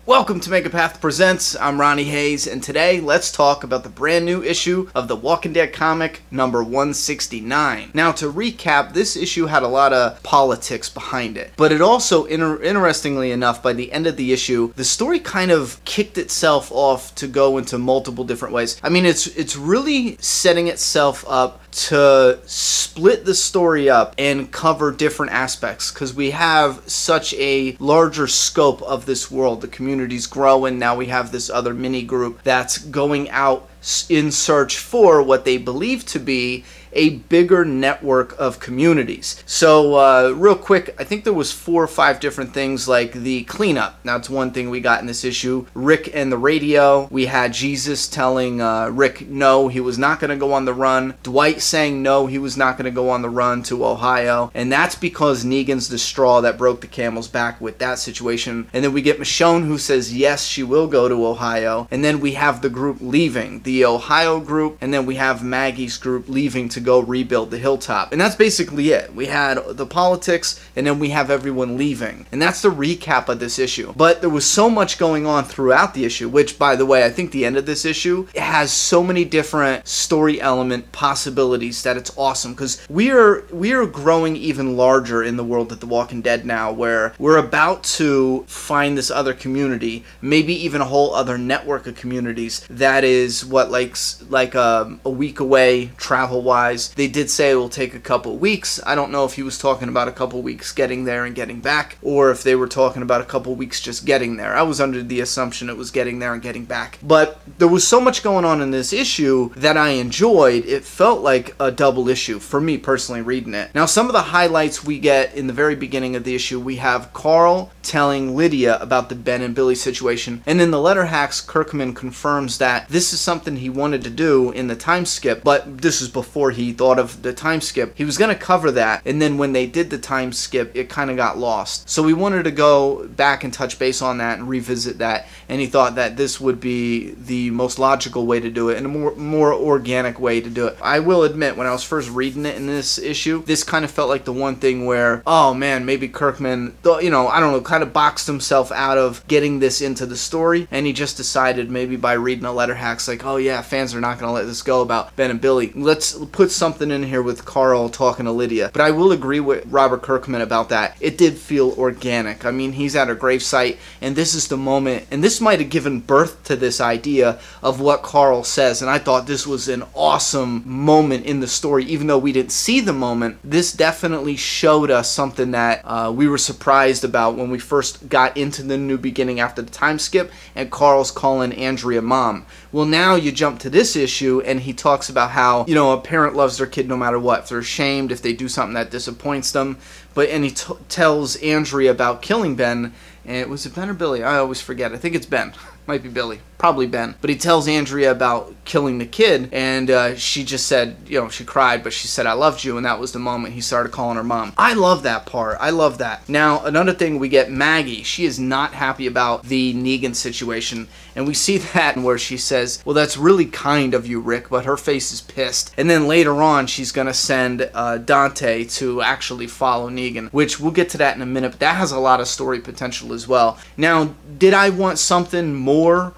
Welcome to Megapath Presents. I'm Ronnie Hayes, and today let's talk about the brand new issue of The Walking Dead comic number 169. Now, to recap, this issue had a lot of politics behind it, but it also, interestingly enough, by the end of the issue, the story kind of kicked itself off to go into multiple different ways. I mean, it's really setting itself up to split the story up and cover different aspects, because we have such a larger scope of this world. The community's growing. Now we have this other mini group that's going out in search for what they believe to be a bigger network of communities. So real quick, I think there was 4 or 5 different things, like the cleanup. Now, it's one thing we got in this issue. Rick and the radio. We had Jesus telling Rick no, he was not going to go on the run. Dwight saying no, he was not going to go on the run to Ohio. And that's because Negan's the straw that broke the camel's back with that situation. And then we get Michonne, who says yes, she will go to Ohio. And then we have the group leaving, the Ohio group, and then we have Maggie's group leaving to go rebuild the hilltop. And that's basically it. We had the politics, and then we have everyone leaving. And that's the recap of this issue. But there was so much going on throughout the issue, which, by the way, I think the end of this issue, it has so many different story element possibilities that it's awesome, because we are growing even larger in the world of The Walking Dead now, where we're about to find this other community, maybe even a whole other network of communities that is, what, like a week away travel-wise. They did say it will take a couple weeks. I don't know if he was talking about a couple weeks getting there and getting back, or if they were talking about a couple weeks just getting there. I was under the assumption it was getting there and getting back. But there was so much going on in this issue that I enjoyed. It felt like a double issue for me personally reading it. Now, some of the highlights we get in the very beginning of the issue, we have Carl telling Lydia about the Ben and Billy situation, and in the letter hacks, Kirkman confirms that this is something he wanted to do in the time skip, but this is before he thought of the time skip. He was going to cover that, and then when they did the time skip, it kind of got lost. So we wanted to go back and touch base on that and revisit that, and he thought that this would be the most logical way to do it and a more organic way to do it. I will admit, when I was first reading it in this issue, this kind of felt like the one thing where, oh man, maybe Kirkman, I don't know, kind of boxed himself out of getting this into the story, and he just decided maybe by reading a letter hacks like, oh yeah, fans are not going to let this go about Ben and Billy. Let's put something in here with Carl talking to Lydia. But I will agree with Robert Kirkman about that. It did feel organic. I mean, he's at a gravesite, and this is the moment, and this might have given birth to this idea of what Carl says, and I thought this was an awesome moment in the story. Even though we didn't see the moment, this definitely showed us something that we were surprised about when we first got into the new beginning after the time skip, and Carl's calling Andrea mom. Well, now you jump to this issue, and he talks about how, a parent loves their kid no matter what. If they're ashamed, if they do something that disappoints them. And he tells Andrea about killing Ben. And was it Ben or Billy? I always forget. I think it's Ben. Might be Billy. Probably Ben. But he tells Andrea about killing the kid, and she just said, she cried, but she said, I loved you, and that was the moment he started calling her mom. I love that part. I love that. Now, another thing, we get Maggie. She is not happy about the Negan situation, and we see that where she says, well, that's really kind of you, Rick, but her face is pissed. And then later on, she's going to send Dante to actually follow Negan, which we'll get to that in a minute, but that has a lot of story potential as well. Now, did I want something more?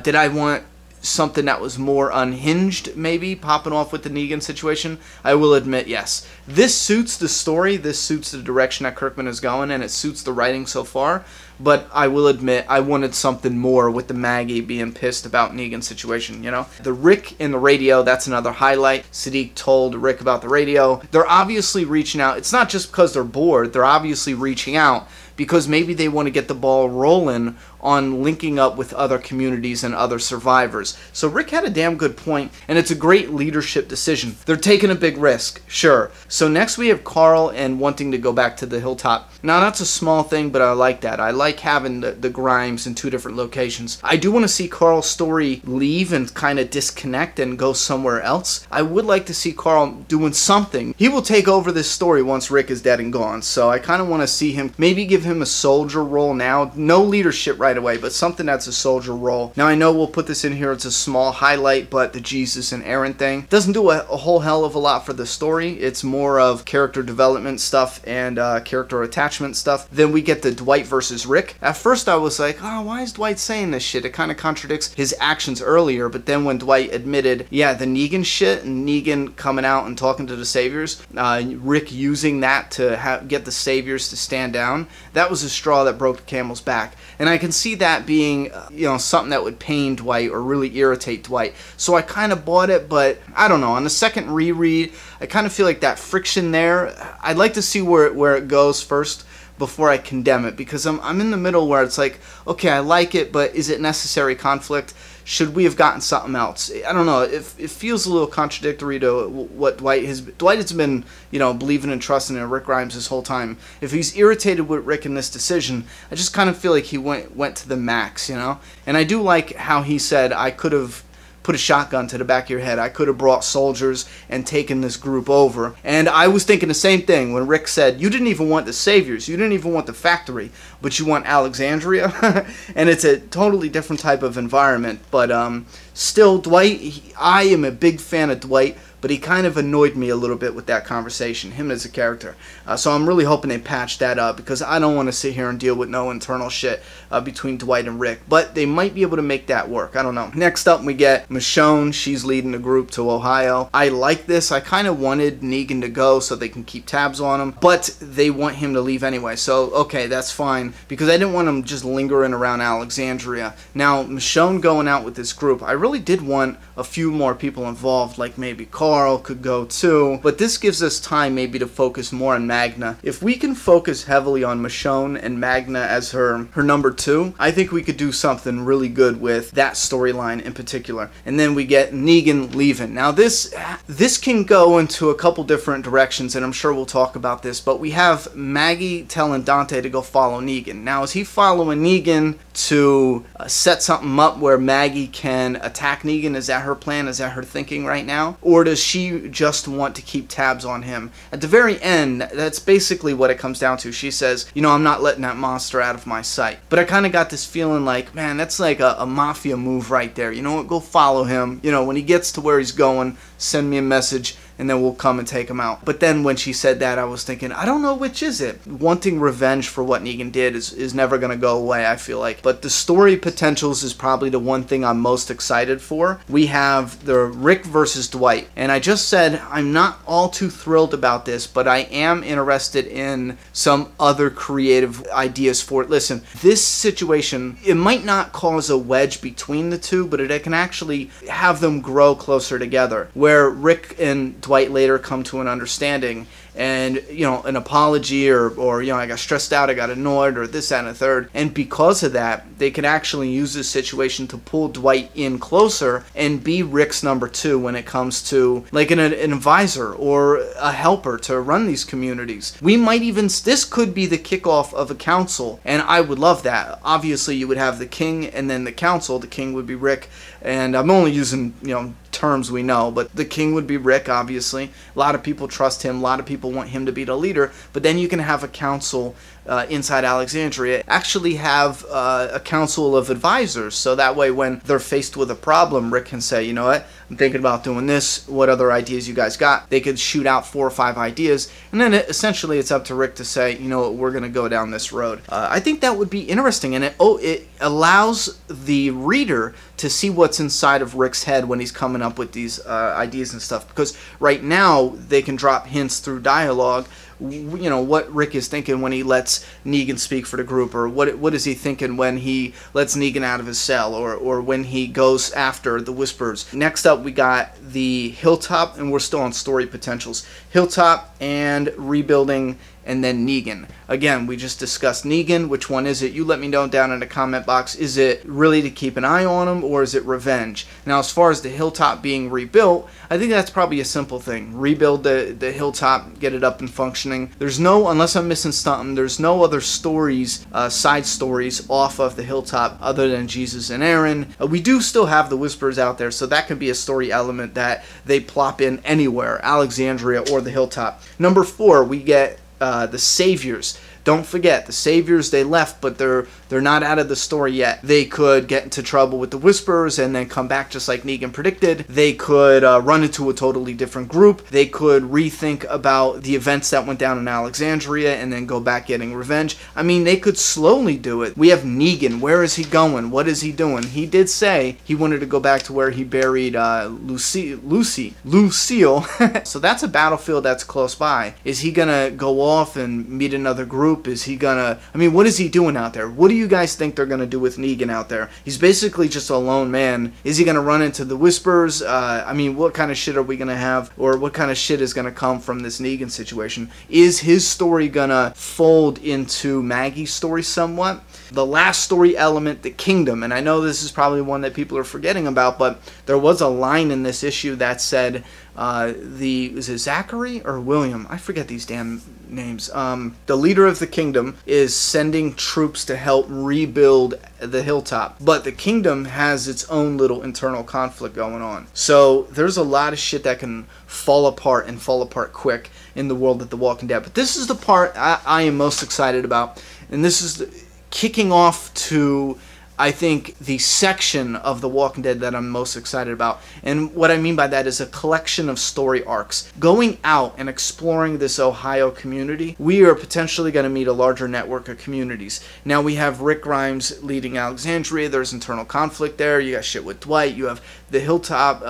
Did I want something that was more unhinged, maybe, popping off with the Negan situation? I will admit, yes. This suits the story, this suits the direction that Kirkman is going, and it suits the writing so far, but I will admit, I wanted something more with the Maggie being pissed about Negan's situation, The Rick in the radio, that's another highlight. Siddiq told Rick about the radio. They're obviously reaching out. It's not just because they're bored, they're obviously reaching out because maybe they want to get the ball rolling on linking up with other communities and other survivors. So Rick had a damn good point, and it's a great leadership decision. They're taking a big risk, sure. So next we have Carl and wanting to go back to the hilltop. Now that's a small thing, but I like that. I like having the Grimes in 2 different locations. I do want to see Carl's story leave and kind of disconnect and go somewhere else. I would like to see Carl doing something. He will take over this story once Rick is dead and gone, so I kind of want to see him, maybe give him him a soldier role now. No leadership right away, but something that's a soldier role. Now I know we'll put this in here, it's a small highlight, but the Jesus and Aaron thing doesn't do a whole hell of a lot for the story. It's more of character development stuff and character attachment stuff. Then we get the Dwight versus Rick. At first I was like, oh, why is Dwight saying this shit? It kind of contradicts his actions earlier, but then when Dwight admitted, yeah, the Negan shit, and Negan coming out and talking to the Saviors, Rick using that to get the Saviors to stand down, that was a straw that broke the camel's back. And I can see that being, something that would pain Dwight or really irritate Dwight. So I kind of bought it, but I don't know. On the second reread, I kind of feel like that friction there, I'd like to see where it goes first before I condemn it, because I'm in the middle where it's like, okay, I like it, but is it necessary conflict? Should we have gotten something else? I don't know. It feels a little contradictory to what Dwight has been, believing and trusting in Rick Grimes this whole time. If he's irritated with Rick in this decision, I just kind of feel like he went to the max, And I do like how he said, I could have put a shotgun to the back of your head. I could have brought soldiers and taken this group over. And I was thinking the same thing when Rick said, you didn't even want the Saviors, you didn't even want the factory, but you want Alexandria. And it's a totally different type of environment. But still, Dwight, I am a big fan of Dwight, but he kind of annoyed me a little bit with that conversation, him as a character. So I'm really hoping they patch that up, because I don't want to sit here and deal with no internal shit between Dwight and Rick. But they might be able to make that work. I don't know. Next up, we get Michonne. She's leading the group to Ohio. I like this. I kind of wanted Negan to go so they can keep tabs on him, but they want him to leave anyway. So, okay, that's fine, because I didn't want him just lingering around Alexandria. Now, Michonne going out with this group, I really did want a few more people involved, like maybe Carl could go too, but this gives us time maybe to focus more on Magna. If we can focus heavily on Michonne and Magna as her number 2, I think we could do something really good with that storyline in particular. And then we get Negan leaving. Now this can go into a couple different directions, and I'm sure we'll talk about this, but we have Maggie telling Dante to go follow Negan. Now, is he following Negan to set something up where Maggie can attack Negan? Is that her plan? Is that her thinking right now? Or does she just want to keep tabs on him? At the very end, that's basically what it comes down to. She says, I'm not letting that monster out of my sight. But I kind of got this feeling like, man, that's like a mafia move right there. You know what? Go follow him. When he gets to where he's going, send me a message, and then we'll come and take him out. But then when she said that, I was thinking, I don't know which is it. Wanting revenge for what Negan did is never going to go away, I feel like. But the story potentials is probably the one thing I'm most excited for. We have the Rick versus Dwight. And I just said I'm not all too thrilled about this, but I am interested in some other creative ideas for it. Listen, this situation, it might not cause a wedge between the two, but it can actually have them grow closer together, where Rick and Dwight later come to an understanding, and an apology, or I got stressed out, I got annoyed, or this, that, and a third, and because of that, they can actually use this situation to pull Dwight in closer and be Rick's number 2 when it comes to like an advisor or a helper to run these communities. We might even, this could be the kickoff of a council, and I would love that. Obviously, you would have the king and then the council. The king would be Rick, and I'm only using terms we know, but the king would be Rick, obviously. A lot of people trust him, a lot of people want him to be the leader, but then you can have a council inside Alexandria, actually have a council of advisors, so that way when they're faced with a problem, Rick can say, you know what, I'm thinking about doing this, what other ideas you guys got? They could shoot out 4 or 5 ideas, and then essentially it's up to Rick to say, you know what, we're going to go down this road. I think that would be interesting, and it allows the reader to see what's inside of Rick's head when he's coming up with these ideas and stuff, because right now they can drop hints through dialogue, what Rick is thinking when he lets Negan speak for the group, or what is he thinking when he lets Negan out of his cell, or when he goes after the Whisperers. Next up, we got the Hilltop, and we're still on story potentials. Hilltop and rebuilding, and then Negan. Again, we just discussed Negan. Which one is it? You let me know down in the comment box. Is it really to keep an eye on him, or is it revenge? Now, as far as the Hilltop being rebuilt, I think that's probably a simple thing. Rebuild the Hilltop, get it up and functioning. There's no, unless I'm missing something, there's no other stories, side stories off of the Hilltop other than Jesus and Aaron. We do still have the Whisperers out there, so that could be a story element that they plop in anywhere, Alexandria or the Hilltop. Number 4, we get the Saviors. Don't forget, the Saviors, they left, but they're not out of the story yet. They could get into trouble with the Whisperers and then come back just like Negan predicted. They could run into a totally different group. They could rethink about the events that went down in Alexandria and then go back getting revenge. I mean, they could slowly do it. We have Negan. Where is he going? What is he doing? He did say he wanted to go back to where he buried Lucille. So that's a battlefield that's close by. Is he gonna go off and meet another group? Is he gonna... I mean, what is he doing out there? What do you guys think they're gonna do with Negan out there? He's basically just a lone man. Is he gonna run into the Whisperers? I mean, what kind of shit are we gonna have? Or what kind of shit is gonna come from this Negan situation? Is his story gonna fold into Maggie's story somewhat? The last story element, the Kingdom, and I know this is probably one that people are forgetting about, but there was a line in this issue that said, is it Zachary or William? I forget these damn names. The leader of the Kingdom is sending troops to help rebuild the hilltop, but the Kingdom has its own little internal conflict going on. So there's a lot of shit that can fall apart and fall apart quick in the world of The Walking Dead. But this is the part I am most excited about, and this is kicking off to, I think, the section of The Walking Dead that I'm most excited about. And what I mean by that is a collection of story arcs. Going out and exploring this Ohio community, we are potentially going to meet a larger network of communities. Now we have Rick Grimes leading Alexandria. There's internal conflict there. You got shit with Dwight. You have the hilltop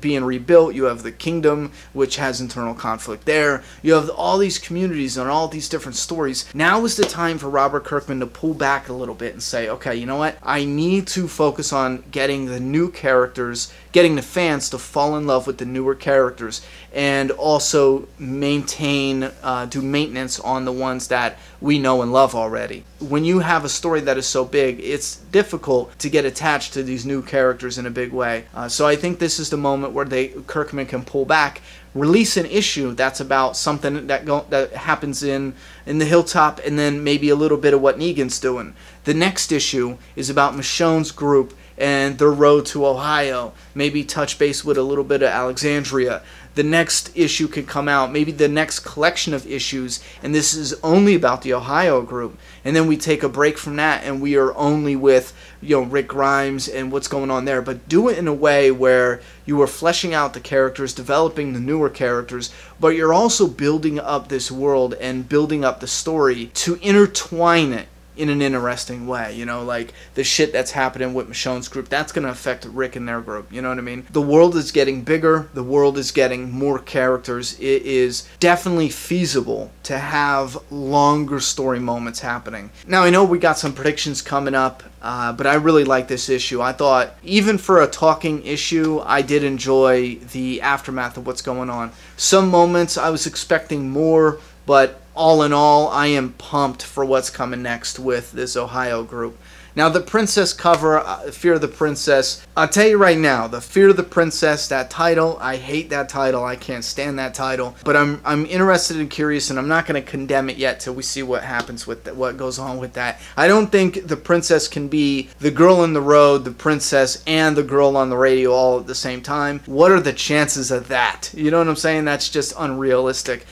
being rebuilt. You have the Kingdom, which has internal conflict there. You have all these communities and all these different stories. Now is the time for Robert Kirkman to pull back a little bit and say, okay, you know what? I need to focus on getting the new characters, getting the fans to fall in love with the newer characters, and also do maintenance on the ones that we know and love already. When you have a story that is so big, it's difficult to get attached to these new characters in a big way. So I think this is the moment where Kirkman can pull back, release an issue that's about something that happens in the hilltop, and then maybe a little bit of what Negan's doing. The next issue is about Michonne's group and their road to Ohio. Maybe touch base with a little bit of Alexandria. The next issue could come out, maybe the next collection of issues, and this is only about the Ohio group. And then we take a break from that and we are only with, Rick Grimes and what's going on there. But do it in a way where you are fleshing out the characters, developing the newer characters, but you're also building up this world and building up the story to intertwine it in an interesting way, like the shit that's happening with Michonne's group, that's going to affect Rick and their group, you know what I mean? The world is getting bigger, the world is getting more characters. It is definitely feasible to have longer story moments happening. Now, I know we got some predictions coming up, but I really like this issue. I thought, even for a talking issue, I did enjoy the aftermath of what's going on. Some moments I was expecting more, but all in all, I am pumped for what's coming next with this Ohio group. Now, the Princess cover, Fear of the Princess, I'll tell you right now, the Fear of the Princess, that title, I hate that title. I can't stand that title. But I'm interested and curious, and I'm not going to condemn it yet till we see what happens with that, what goes on with that. I don't think the princess can be the girl in the road, the princess, and the girl on the radio all at the same time. What are the chances of that? You know what I'm saying? That's just unrealistic.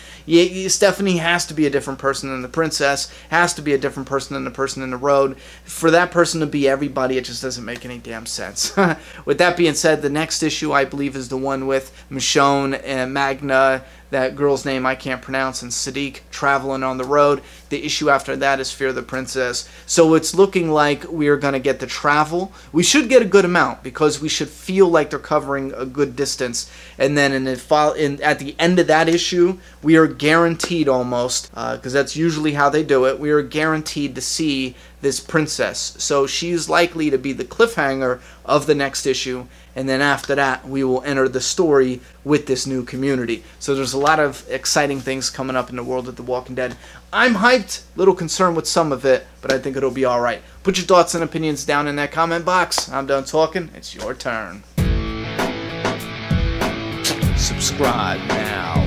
Stephanie has to be a different person than the princess, has to be a different person than the person in the road. For that person to be everybody, it just doesn't make any damn sense. With that being said, the next issue I believe is the one with Michonne and Magna, that girl's name I can't pronounce, and Sadiq traveling on the road. The issue after that is Fear the Princess. So it's looking like we are going to get the travel. We should get a good amount because we should feel like they're covering a good distance. And then at the end of that issue, we are guaranteed almost, because that's usually how they do it, we are guaranteed to see this princess. So she's likely to be the cliffhanger of the next issue. And then after that, we will enter the story with this new community. So there's a lot of exciting things coming up in the world of The Walking Dead. I'm hyped, little concerned with some of it, but I think it'll be alright. Put your thoughts and opinions down in that comment box. I'm done talking. It's your turn. Subscribe now.